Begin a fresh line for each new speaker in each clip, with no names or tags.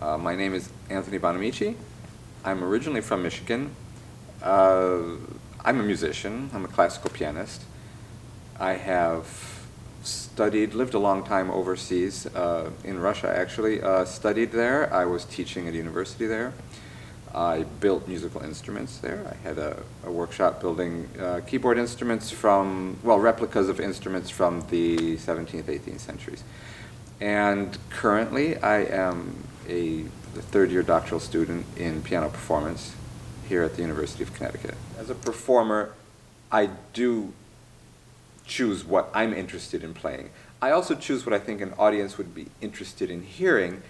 My name is Anthony Bonamici. I'm originally from Michigan. I'm a musician. I'm a classical pianist. I have lived a long time overseas, in Russia actually, studied there. I was teaching at a university there. I built musical instruments there. I had a workshop building keyboard instruments replicas of instruments from the 17th, 18th centuries. And currently I am the third-year doctoral student in piano performance here at the University of Connecticut. As a performer, I do choose what I'm interested in playing. I also choose what I think an audience would be interested in hearing,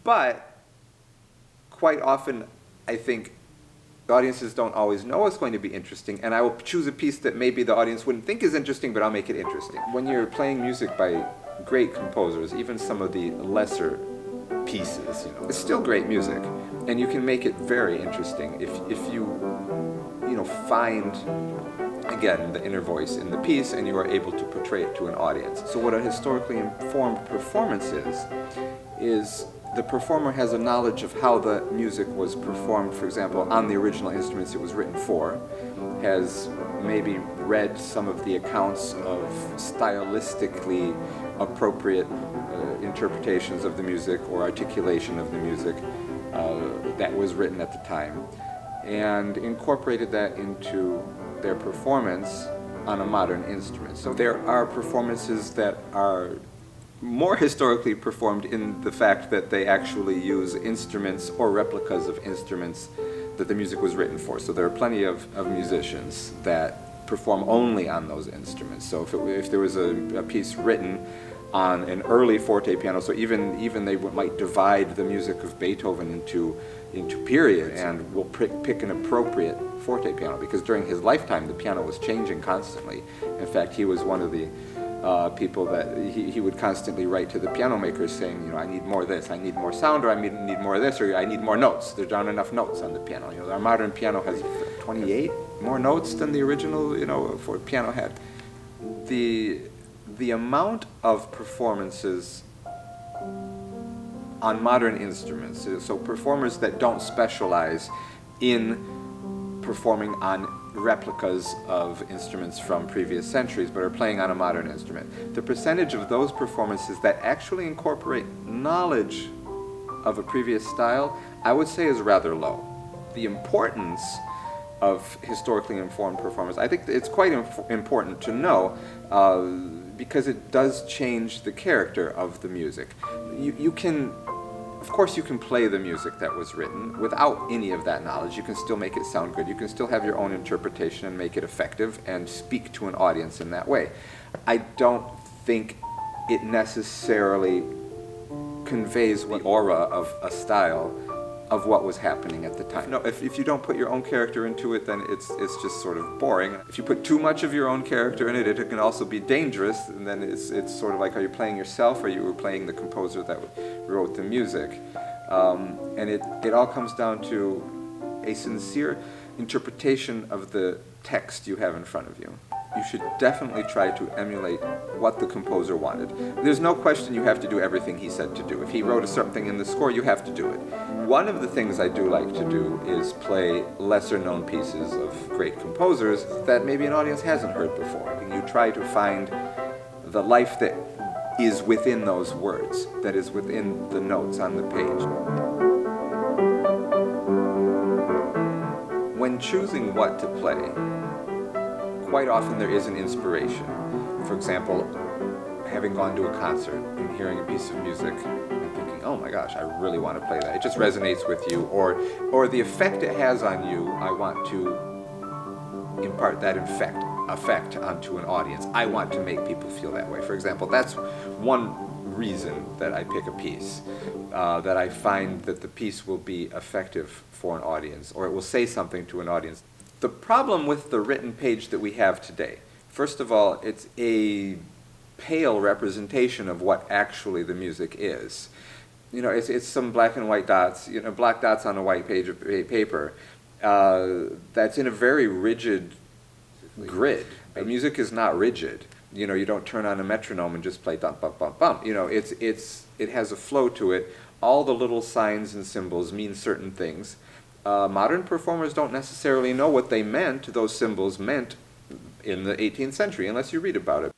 but quite often I think the audiences don't always know what's going to be interesting, and I will choose a piece that maybe the audience wouldn't think is interesting, but I'll make it interesting. When you're playing music by great composers, even some of the lesser pieces, it's still great music, and you can make it very interesting if you find, again, the inner voice in the piece and you are able to portray it to an audience. So what a historically informed performance is the performer has a knowledge of how the music was performed, for example, on the original instruments it was written for, has maybe read some of the accounts of stylistically appropriate interpretations of the music or articulation of the music that was written at the time, and incorporated that into their performance on a modern instrument. So there are performances that are more historically performed in the fact that they actually use instruments or replicas of instruments that the music was written for. So there are plenty of musicians that perform only on those instruments. So if there was a piece written on an early forte piano, so even they might divide the music of Beethoven into periods, and will pick an appropriate forte piano, because during his lifetime the piano was changing constantly. In fact, he was one of the people that he would constantly write to the piano makers saying, I need more of this, I need more sound, or I need more of this, or I need more notes. There aren't enough notes on the piano. Our modern piano has 28 more notes than the original, for piano had. The amount of performances on modern instruments, so performers that don't specialize in performing on replicas of instruments from previous centuries but are playing on a modern instrument, the percentage of those performances that actually incorporate knowledge of a previous style, I would say, is rather low. The importance of historically informed performance, I think it's quite important to know, because it does change the character of the music. Of course you can play the music that was written without any of that knowledge. You can still make it sound good. You can still have your own interpretation and make it effective and speak to an audience in that way. I don't think it necessarily conveys the aura of a style of what was happening at the time. No, if you don't put your own character into it, then it's just sort of boring. If you put too much of your own character in it, it can also be dangerous, and then it's sort of like, are you playing yourself, or you were playing the composer that wrote the music? And it all comes down to a sincere interpretation of the text you have in front of you. You should definitely try to emulate what the composer wanted. There's no question you have to do everything he said to do. If he wrote something in the score, you have to do it. One of the things I do like to do is play lesser-known pieces of great composers that maybe an audience hasn't heard before. And you try to find the life that is within those words, that is within the notes on the page. When choosing what to play, quite often there is an inspiration. For example, having gone to a concert and hearing a piece of music and thinking, oh my gosh, I really want to play that. It just resonates with you, or the effect it has on you, I want to impart that effect onto an audience. I want to make people feel that way. For example, that's one reason that I pick a piece, that I find that the piece will be effective for an audience, or it will say something to an audience. The problem with the written page that we have today, first of all, it's a pale representation of what actually the music is. It's some black and white dots, black dots on a white page of paper, that's in a very rigid grid. Music is not rigid. You know, you don't turn on a metronome and just play bump, bump, bump, bump. You know, it has a flow to it. All the little signs and symbols mean certain things. Modern performers don't necessarily know what they meant, those symbols meant in the 18th century, unless you read about it.